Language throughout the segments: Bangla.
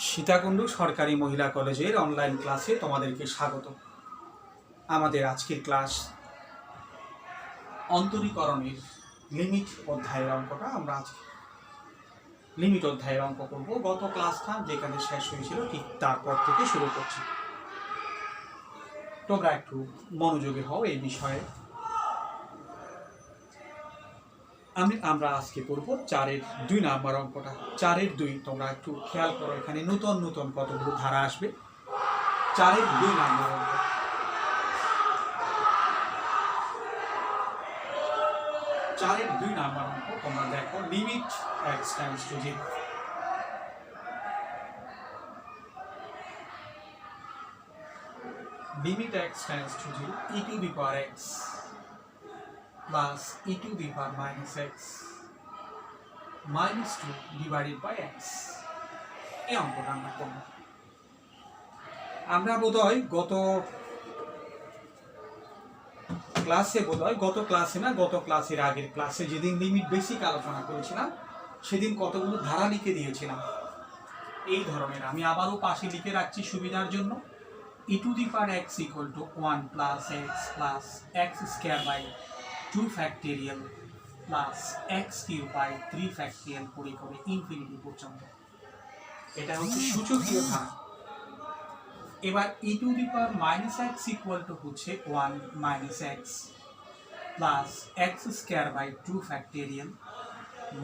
সীতাকুণ্ড সরকারি মহিলা কলেজের অনলাইন ক্লাসে তোমাদেরকে স্বাগত। আমাদের আজকের ক্লাস অন্তরীকরণের লিমিট অধ্যায়ের অঙ্কটা আমরা আজকে লিমিট অধ্যায়ের অঙ্ক করব। গত ক্লাসটা যেখানে শেষ হয়েছিল ঠিক তারপর থেকে শুরু করছি। তোমরা একটু মনোযোগী হও এই বিষয়ে। আমরা আজকে করব 4-এর 2 নাম্বার অঙ্কটা। 4-এর 2 তোমরা একটু খেয়াল করো, এখানে নতুন নতুন কতগুলো ধারা আসবে। 4-এর 2 নাম্বার অঙ্ক। 4-এর 2 নাম্বার অঙ্ক তোমরা দেখো, limit x tends to 0। Limit x tends to 0 e to the power x plus e to the power minus x minus 2 divided by x। এই অঙ্কটা আমরা করব। আমরা বোধহয় গত ক্লাসের আগের ক্লাসে যেদিন লিমিট বেসিক আলোচনা করেছিলাম সেদিন কতগুলো ধারা লিখে দিয়েছিলাম এই ধরনের। আমি আবারও পাশে লিখে রাখছি সুবিধার জন্য। e to the power x equal to 1 plus x square by 2 factorial plus x cube by 3 factorial করে করে ইনফিনিটি পর্যন্ত। এটা হচ্ছে সূচকীয় ধারা। এবার e to the power minus x equal to হচ্ছে 1 minus x plus x square by 2 factorial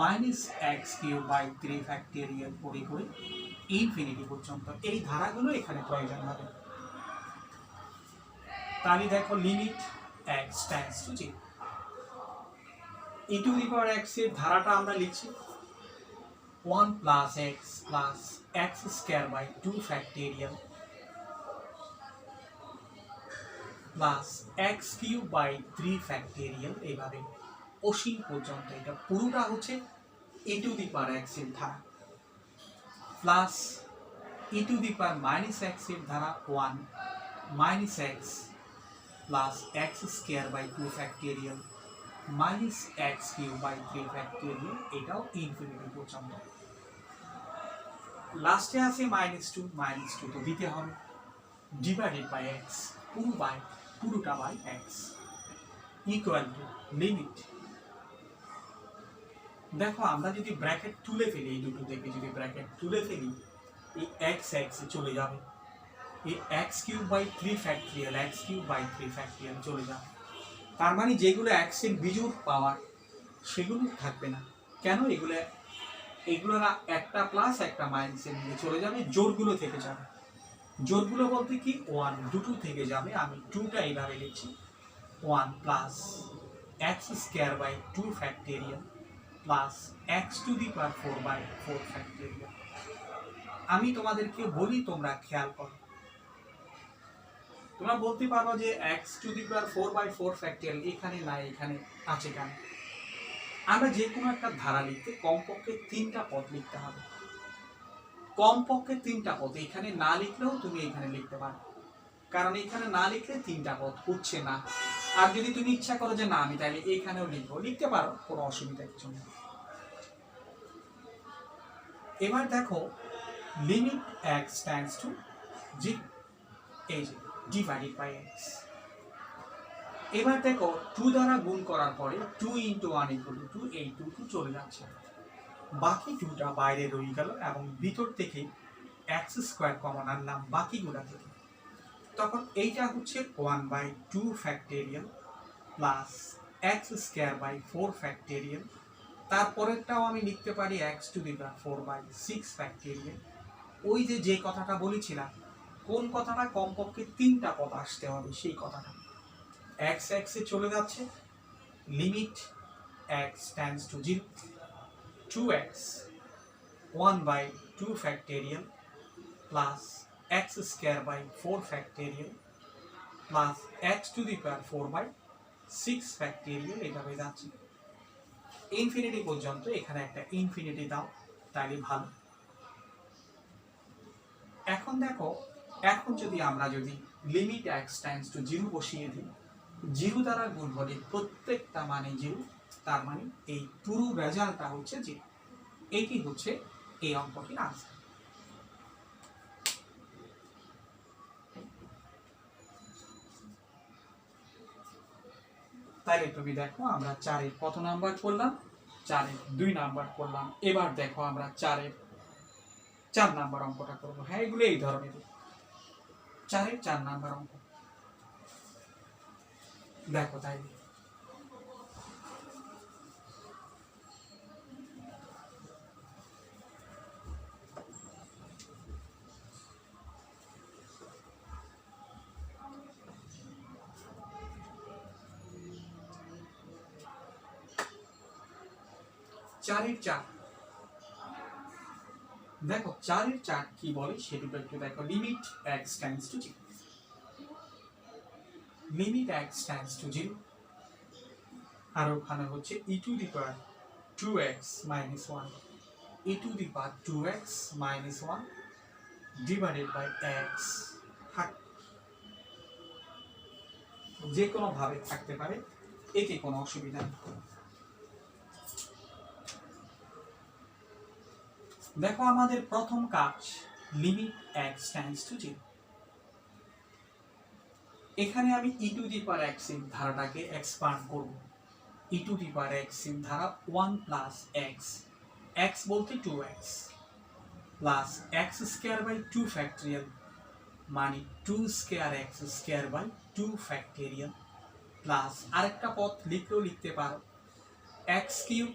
minus x cube by 3 factorial করে করে ইনফিনিটি পর্যন্ত। এই ধারাগুলো এখানে প্রয়োজন হবে। তাহলে দেখো limit x tends to 0। e to the power x এর ধারাটা আমরা লিখছি 1 plus x square by 2 factorial plus x cube by 3 factorial এইভাবে অসীম পর্যন্ত। এটা পুরোটা হচ্ছে e to the power x এর ধারা plus e to the power minus x এর ধারা 1 minus x plus x square by 2 factorial minus x cube by 3 factorial এটাও ইনফিনিটি পর্যন্ত। লাস্টে আছে -2 তো দিতে হবে ডিভাইডেড বাই x, পুরোটা by x equal to limit. দেখো আমরা যদি ব্র্যাকেট তুলে ফেলি, এই দুটো থেকে যদি ব্র্যাকেট তুলে ফেলি এই x চলে যাবে, এই x কিউব বাই 3 ফ্যাক্টরিয়াল চলে যাবে। তার মানে যেগুলো x এর বিজোড় পাওয়ার সেগুলো থাকবে না। কেন? এগুলো না একটা প্লাস একটা মাইনাসের নিয়ে চলে যাবে, জোড়গুলো থেকে যাবে। জোড়গুলো বলতে কি 1 দুটো থেকে যাবে। আমি 2টা এইভাবে লিখছি 1 plus x square by 2 factorial plus x to the power 4 by 4 factorial. আমি তোমাদেরকে বলি, তোমরা খেয়াল করো। তোমরা বলতে পারো যে x to the power 4 by 4 factorial এখানে না, এখানে আছে কেন? আমরা যে কোনো একটা ধারা লিখতে কমপক্ষে 3টা পদ লিখতে হবে। কমপক্ষে 3টা পদ। এখানে না লিখলেও তুমি এখানে লিখতে পারো, কারণ এখানে না লিখলে 3টা পদ হচ্ছে না। আর যদি তুমি ইচ্ছা করো যে না আমি তাহলে এখানেও লিখতে পারো, কোনো অসুবিধা কিছু নেই। এবার দেখো লিমিট x টেন্ডস টু 0 এই যে ডিভাইডেড বাই x। এবার দেখো 2 দ্বারা গুণ করার পরে 2 × 1 = 2, এই 2 চলে যাচ্ছে, বাকি 2টা বাইরে রয়ে গেল এবং ভিতর থেকে x স্কয়ার কমন আনলাম বাকিগুলা থেকে। তখন এইটা হচ্ছে 1/2 factorial plus x square by 4 factorial. তারপরেরটাও আমি লিখতে পারি x to the power 4/6 factorial. ওই যে কথাটা বলেছিলাম, কোন কথাটা? কমপক্ষে 3টা পদ আসতে হবে, সেই কথাটা। x এ চলে যাচ্ছে, limit x tends to 0 2x 1/2 factorial plus x square by 4 factorial plus x to the power 4/6 factorial এইভাবে যাচ্ছে ইনফিনিটি পর্যন্ত। এখানে একটা ইনফিনিটি দাও, তাহলে ভালো। এখন দেখো, এখন আমরা যদি লিমিট x টেন্ডস টু 0 বসিয়ে দিই, 0 দ্বারা গুণ হলে প্রত্যেকটা মানে 0, তার মানে এই পুরো রেজাল্টটা হচ্ছে 0। এটি হচ্ছে এই অঙ্কটির আনসার। তাহলে তুমি দেখো আমরা 4-এর কত নাম্বার করলাম, 4-এর 2 নাম্বার করলাম। এবার দেখো আমরা 4-এর 4 নাম্বার অঙ্কটা করবো। হ্যাঁ, এগুলো এই ধরনের 4-এর 4 নাম্বার অঙ্ক দেখো। তাই 4-এর 4 দেখো, 4-এর 4 কি বলে সেটুকু একটু দেখো। Limit x tends to 0, limit x tends to 0, আর ওখানে হচ্ছে e to the power 2x minus 1, e to the power 2x minus 1 divided by x। যে কোনো ভাবে থাকতে পারে, এতে কোনো অসুবিধা নেই। দেখো আমাদের প্রথম কাজ লিমিট x টেন্ডস টু 0। এখানে আমি e to the power x এর ধারাটাকে এক্সপান্ড করব। e to the power x এর ধারা 1 প্লাস x, x বলতে 2x plus x square by 2 factorial, মানে 2 square x square by 2 factorial, plus আরেকটা পদ লিখলেও লিখতে পারো x কিউব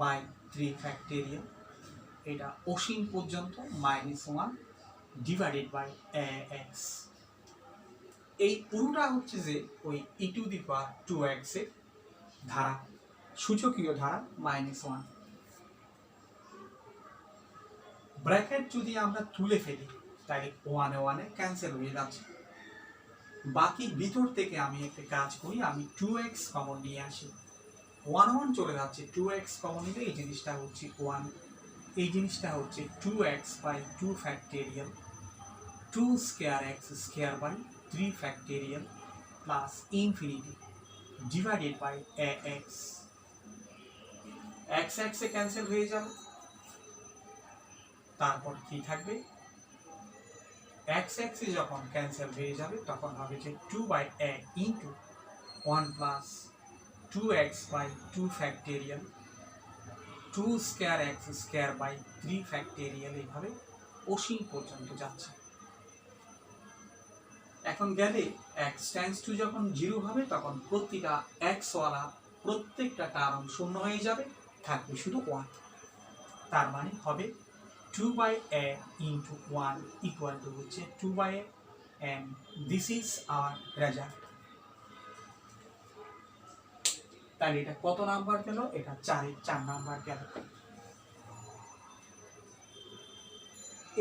বাই 3 ফ্যাক্টরিয়াল, এটা অসীম পর্যন্ত -1 ডিভাইডেড বাই x। এই পুরোটা হচ্ছে যে ওই e to the power 2x এর ধারা, সূচকীয় ধারা -1। ব্র্যাকেট যদি আমরা তুলে ফেলি তাহলে 1 এ ক্যান্সেল হয়ে যাচ্ছে। বাকি ভিতর থেকে আমি একটা কাজ করি, আমি 2x কমন নিয়ে আসি। 1 চলে যাচ্ছে, 2x কমন নিলে এই জিনিসটা হচ্ছে 1, এই জিনিসটা হচ্ছে 2x by 2 factorial, 2 square x square by 3 factorial plus infinity divided by x। x এ ক্যান্সেল হয়ে যাবে, তারপর কি থাকবে, x এ যখন ক্যান্সেল হয়ে যাবে তখন হবে যে 2 by a into 1 plus 2x by 2 factorial, 2 square x square by 3 factorial, এইভাবে অসীম পর্যন্ত যাচ্ছে। এখন গেলে x টেন্ডস টু যখন 0 হবে তখন প্রতিটা x ওয়ালা প্রত্যেকটা টার্ম শূন্য হয়ে যাবে, থাকবে শুধু 1। তার মানে হবে 2 by a into 1 equal to হচ্ছে 2 by a, and this is our result। তাহলে এটা কত নাম্বার গেল, এটা 4-এর 4 নাম্বার গেল।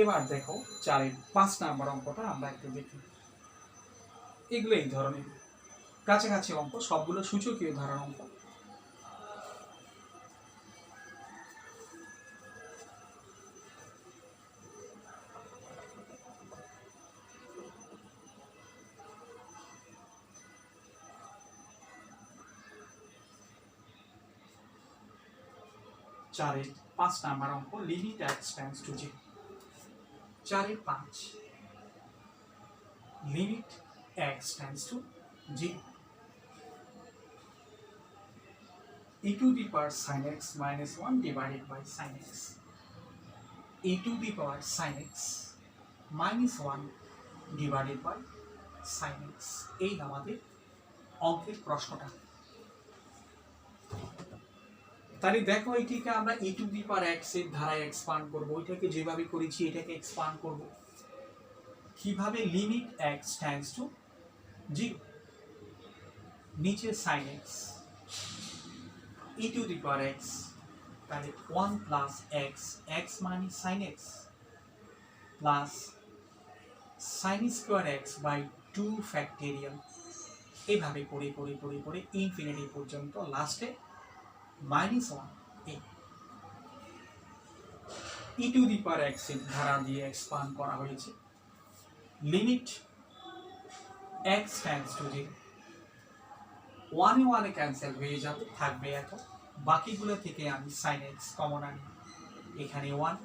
এবার দেখো 4-এর 5 নাম্বার অঙ্কটা আমরা একটু দেখি। এগুলো এই ধরনের কাছাকাছি অঙ্ক, সবগুলো সূচকীয় ধারার অঙ্ক। চারের 5 নাম্বার অঙ্ক, limit x tends to 0। 4-এর 5 limit x tends to 0, e to the power sin x minus 1 divided by sin x, e to the power sin x minus 1 divided by sin x। এই আমাদের অঙ্কের প্রশ্নটা। তাহলে দেখো এটিকে আমরা e to the power x এর ধারায় এক্সপান্ড করব, ওইটাকে যেভাবে করেছি এটাকে এক্সপান্ড করব। কিভাবে, লিমিট x টেন্ডস টু 0, নিচে sin x, e to the power x, তাহলে 1 প্লাস x, x মানে sin x, plus sin square x by 2 factorial, এইভাবে করে করে করে করে ইনফিনিটি পর্যন্ত, লাস্টে -1 e to the power x এর ধারা দিয়ে এক্সপান্ড করা হয়েছে। Limit x tends to 0, 1 cancel হয়ে যাবে, থাকবে এত। বাকিগুলো থেকে আমি sin x কমন আনি, এখানে 1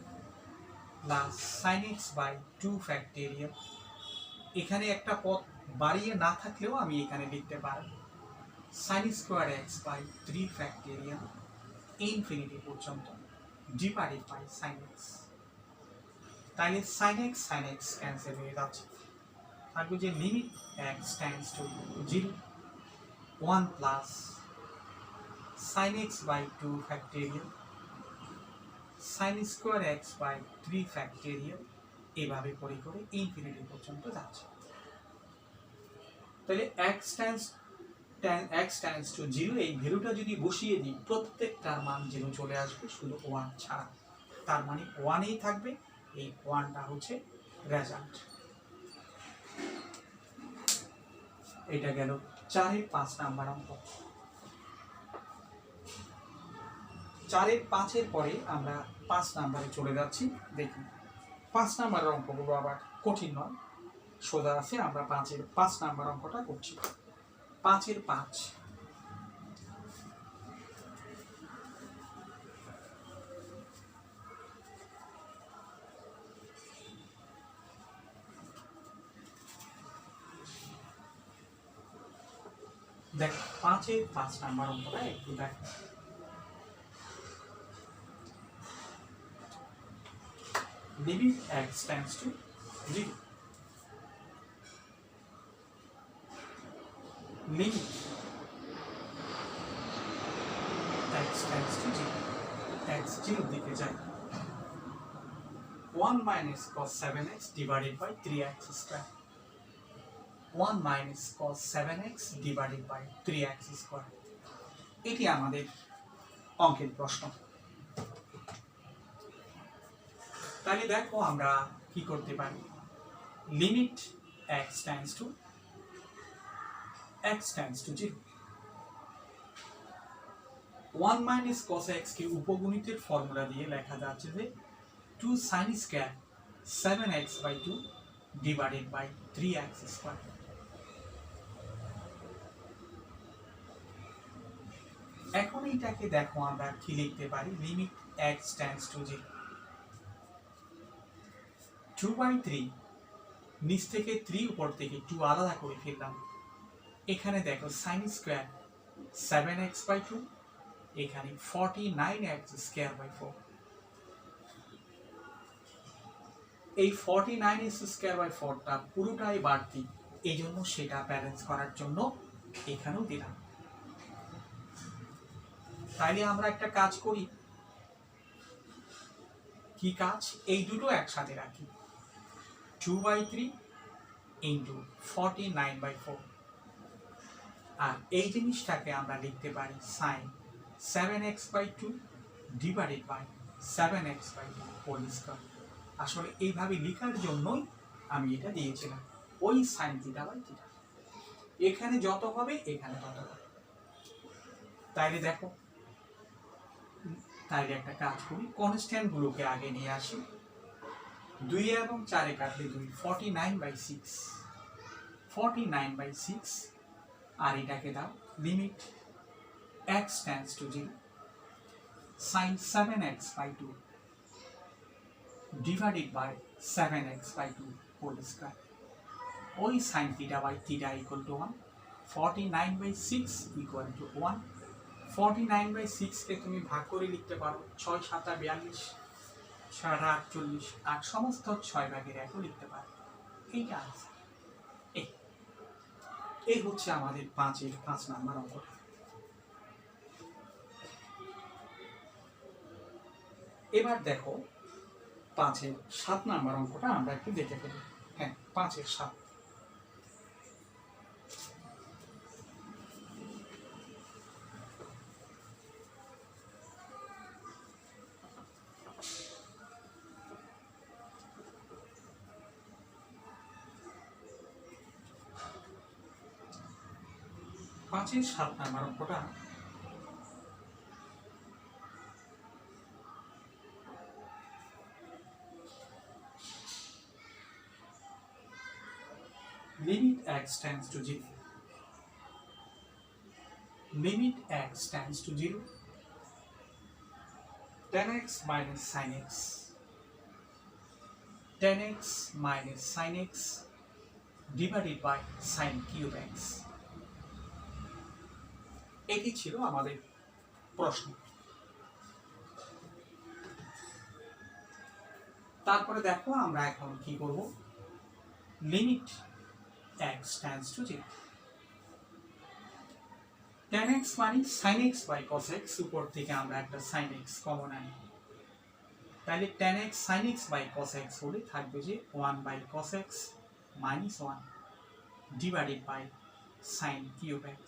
plus sin x by 2 factorial, এখানে একটা পদ বাড়িয়ে না থাকলেও আমি এখানে লিখতে পারি sin square x by 3 factorial infinity পর্যন্ত ডিভাইডেড বাই sin x। তাহলে sin x ক্যান্সেল হয়ে যাচ্ছে, থাকবে যে limit x tends to 0 1 plus sin x by 2 factorial sin square x by 3 factorial এভাবে করে করে ইনফিনিটি পর্যন্ত যাচ্ছে। তাহলে x টেন্ডস টু 0 এই ভ্যালুটা যদি বসিয়ে দিই প্রত্যেকটার মান 0 চলে আসবে শুধু 1 ছাড়া, তার মানে 1 থাকবে, এই 1টা হচ্ছে রেজাল্ট। এটা গেল 4-এর 5 নাম্বার অঙ্ক। 4-এর 5-এর পরে আমরা 5 নাম্বারে চলে যাচ্ছি। দেখি 5 নাম্বারের অঙ্কগুলো আবার কঠিন নয়, সোজা আছে। আমরা 5-এর 5 নাম্বার অঙ্কটা করছি। 5-এর 5 দেখ, 5-এর 5 নাম্বার অঙ্কটা একটু দেখ। Limit x tends to 0 limit x tends to 0 x 0 দিকে যায় 1 minus cos 7x divided by 3x square 1 minus cos 7x divided by 3x square এটি আমাদের অঙ্কের প্রশ্ন। তাহলে দেখো আমরা কি করতে পারি, limit x tends to 0 1 minus cos x কে উপগুণিতের ফর্মুলা দিয়ে লেখা যাচ্ছে যে 2 sin square 7x by 2 divided by 3x square। এখন এইটাকে দেখো আমরা কি লিখতে পারি, লিমিট x টেন্ডস টু 0 2/3 নিচ থেকে 3 উপর থেকে 2 আলাদা করে ফেললাম। এখানে দেখো sin স্কয়ার 7x by 2, এখানে 49x স্কয়ার by 4। এই 49x স্কয়ার by 4টা পুরোটাই বাড়তি, এই জন্য সেটা ব্যালেন্স করার জন্য এখানেও দিলাম। তাইলে আমরা একটা কাজ করি, কি কাজ, এই দুটো একসাথে রাখি 2/3 ইন্টু 49/4, আর এই জিনিসটাকে আমরা লিখতে পারি sin 7x by 2 divided by 7x by 2 whole square. আসলে এইভাবে লেখার জন্যই আমি এটা দিয়েছিলাম, ওই sin থিটা বাই থিটা, এখানে যত হবে এখানে তত হবে। তাইলে দেখো, তাইলে একটা কাজ করি, কনস্ট্যান্ট গুলোকে আগে নিয়ে আসি। 2 এবং 4 কাটলে 2, 49/6 49/6, আর এটাকে দাও limit x tends to 0 sin 7x by 2 divided by 7x by 2 whole square. ওই sin theta by theta equal to 1, 49/6 equal to 1। 49/6 কে তুমি ভাগ করে লিখতে পারো 6 7 42, 6 8 48, আর সমস্ত 6 ভাগের 1 লিখতে পারো। এইটা আছে, এই হচ্ছে আমাদের 5-এর 5 নাম্বার অঙ্কটা। এবার দেখো 5-এর 7 নাম্বার অঙ্কটা আমরা একটু দেখে ফেলি। হ্যাঁ, 5-এর 7। পাঁচের 7 নাম্বার অঙ্কটা limit x tends to 0 limit x tends to 0 10x minus sin x 10x minus sin x divided by sin cube x এটি ছিল আমাদের প্রশ্ন। তারপরে দেখো আমরা এখন কি করব, limit x tends to 0। tan x মানে sin x by cos x, উপর থেকে আমরা একটা sin x কমন আনি, তাহলে tan x sin x by cos x হলে থাকবে যে 1 by cos x minus 1 divided by sin cube x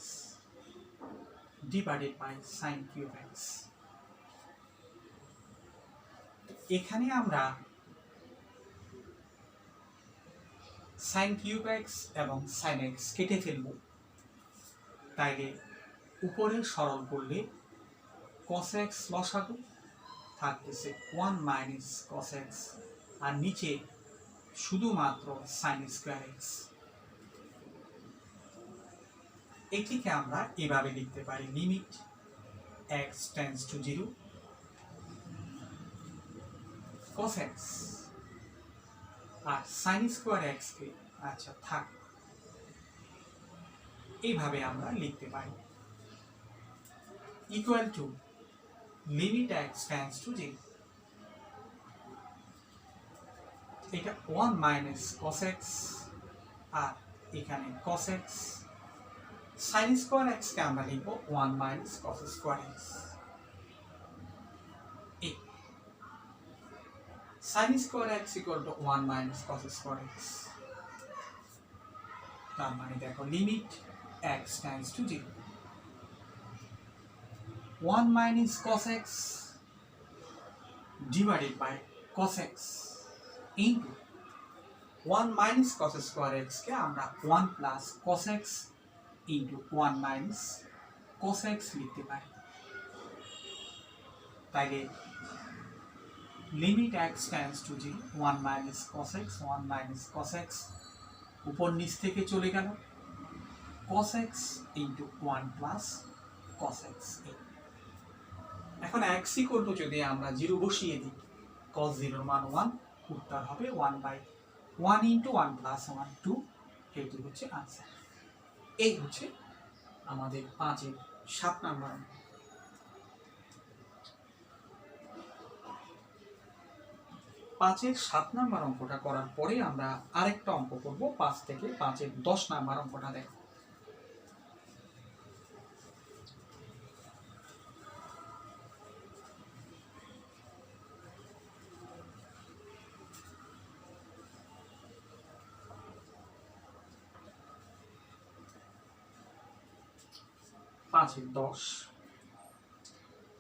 divided by sin cube x। এখানে আমরা sin cube x এবং sin x কেটে ফেলব, তাইলে উপরে সরল করলে cos x লসাগু থাকতেছে 1 মাইনাস cos x, আর নিচে শুধুমাত্র sin স্কয়ার x। এটিকে আমরা এভাবে লিখতে পারি, limit x tends to 0 cos x, আর sin স্কয়ার x কে আচ্ছা থাক, এইভাবে আমরা লিখতে পারি equal to limit x tends to 0, এটা 1 মাইনাস cos x, আর এখানে cos x, sin square x কে আমরা লিখব 1 minus cos square x। sin square x equal to 1 minus cos square x, তার মানে দেখো limit x tends to 0, 1 minus cos x divided by cos x into 1 minus cos square x কে আমরা 1 plus cos x into 1 minus cos x লিখতে পারি। তাইলে limit x tends to 0, 1 minus cos x 1 minus cos x, উপর নিচ থেকে চলে গেল cos x into 1 plus cos x। এখন x ইকুয়াল টু যদি আমরা 0 বসিয়ে দিই, cos 0 এর মান 1, উত্তর হবে 1 বাই 1 ইনটু 1 প্লাস 1 2, এটি হচ্ছে आंसर। এই হচ্ছে আমাদের 5-এর 7 নাম্বার। 5-এর 7 নাম্বার অঙ্কটা করার পরে আমরা আরেকটা অঙ্ক করব, 5 থেকে 5-এর 10 নাম্বার অঙ্কটা দেখো। পাঁচের 10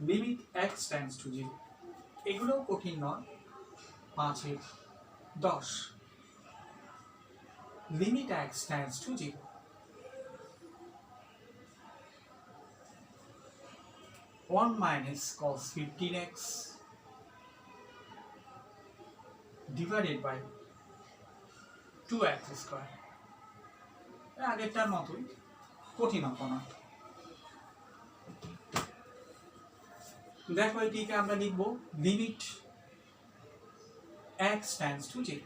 লিমিট x টেন্ডস টু 0, এগুলো কঠিন নয়। 5-এর 10 limit x tends to 0, 1 minus cos 15x divided by 2x square. আগেরটার মতোই কঠিন অঙ্ক নয়। দেখো এটিকে আমরা লিখব limit x tends to 0,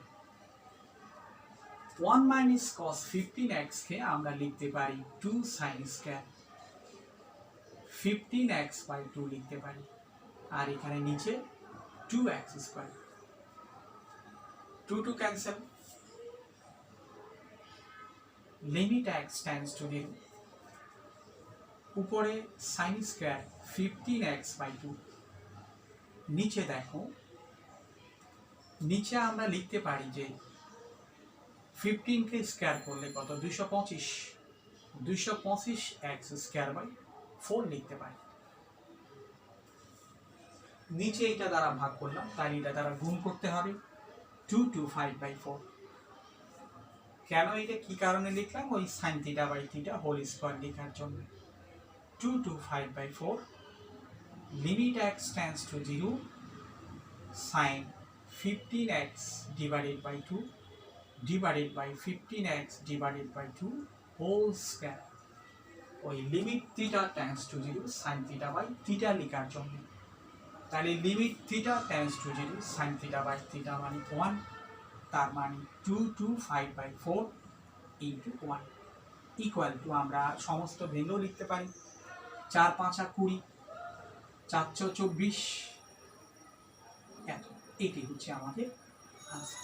1 minus cos 15x কে আমরা লিখতে পারি 2 sin স্কয়ার, 15x বাই 2 লিখতে পারি, আর এখানে নিচে 2x square, 2 2 cancel, limit x tends to 0, উপরে sin স্কয়ার 15x বাই 2, নিচে দেখো নিচে আমরা লিখতে পারি যে 15 কে স্কয়ার করলে কত 225, 225x স্কয়ার বাই 4 লিখতে পারি। নিচে এটা দ্বারা ভাগ করলাম, তাই এটা দ্বারা গুণ করতে হবে 225/4। কেন এটা কি কারণে লিখলাম, ওই sin theta by theta whole square লেখার জন্য। 225/4 limit x tends to 0, sin 15x divided by 2 divided by 15x divided by 2 whole square। ওই limit theta tends to 0 sin theta by theta লেখার জন্য। তাহলে limit theta tends to 0 sin theta by theta মানে 1, তার মানে 225/4 ইনটু 1 ইকুয়াল টু আমরা সমস্ত ভেঙেও লিখতে পারি 4 5 20, 4 4 24, এত। এটি হচ্ছে আমাদের আনসার।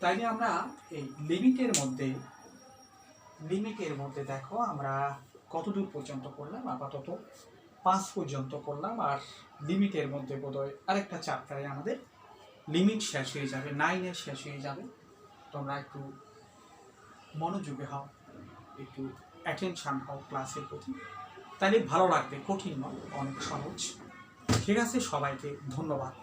তাইলে আমরা এই লিমিটের মধ্যে দেখো আমরা কতদূর পর্যন্ত করলাম, আপাতত 5 পর্যন্ত করলাম। আর লিমিটের মধ্যে বোধহয় আরেকটা চ্যাপ্টারে আমাদের লিমিট শেষ হয়ে যাবে, 9 শেষ হয়ে যাবে। তোমরা একটু মনোযোগী হও, একটু অ্যাটেনশান হও ক্লাসের প্রতি, তাহলে ভালো লাগবে। কঠিন নয়, অনেক সহজ। ঠিক আছে, সবাইকে ধন্যবাদ।